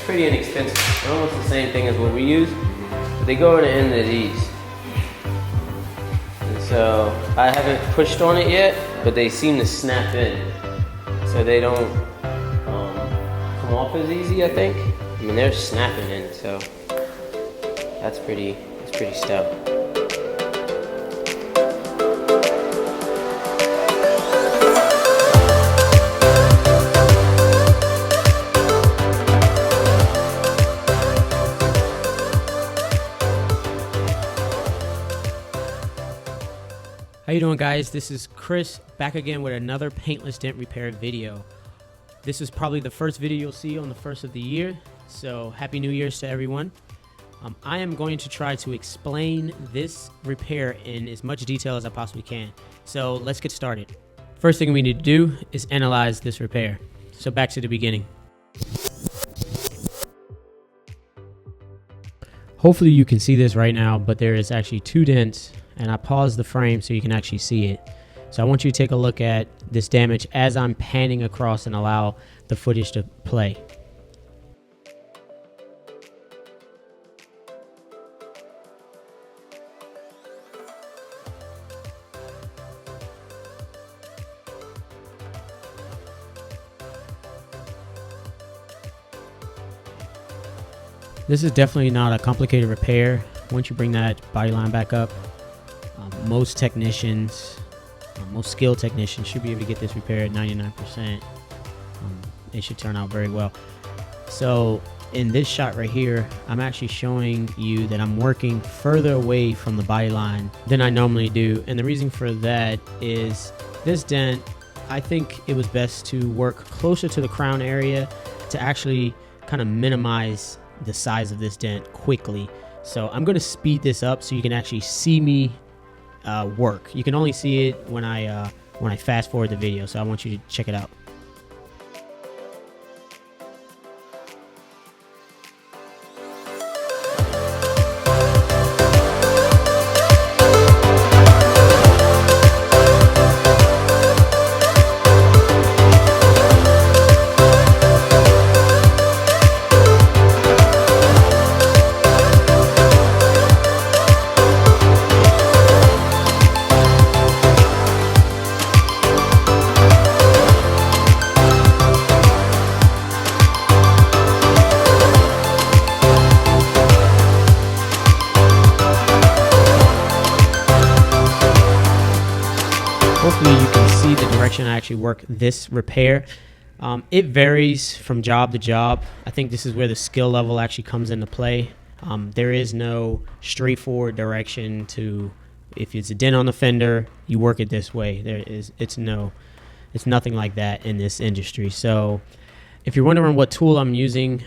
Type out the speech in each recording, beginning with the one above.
pretty inexpensive. They're almost the same thing as what we use, but they go in the end of these. And so I haven't pushed on it yet, but they seem to snap in, so they don't come off as easy, I think. I mean, they're snapping in, so that's pretty stout. How you doing, guys? This is Chris back again with another paintless dent repair video. This is probably the first video you'll see on the first of the year, so happy New Year's to everyone. I am going to try to explain this repair in as much detail as I possibly can. So let's get started. First thing we need to do is analyze this repair. So back to the beginning. Hopefully you can see this right now, but there is actually two dents, and I paused the frame so you can actually see it. So I want you to take a look at this damage as I'm panning across and allow the footage to play. This is definitely not a complicated repair. Once you bring that body line back up, most technicians, most skilled technicians should be able to get this repaired 99%. It should turn out very well. So in this shot right here, I'm actually showing you that I'm working further away from the body line than I normally do. And the reason for that is this dent, I think it was best to work closer to the crown area to actually kind of minimize the size of this dent quickly. So I'm going to speed this up so you can actually see me work. You can only see it when I fast forward the video, so I want you to check it out. Hopefully you can see the direction I actually work this repair. It varies from job to job. I think this is where the skill level actually comes into play. There is no straightforward direction to, if it's a dent on the fender, you work it this way. It's nothing like that in this industry. So if you're wondering what tool I'm using,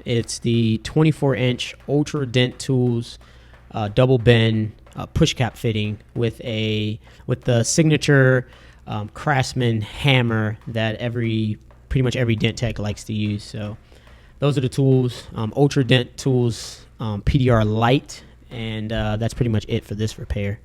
it's the 24-inch Ultra Dent Tools double bend push cap fitting with the signature Craftsman hammer that pretty much every dent tech likes to use. So those are the tools, Ultra Dent Tools PDR Lite, and that's pretty much it for this repair.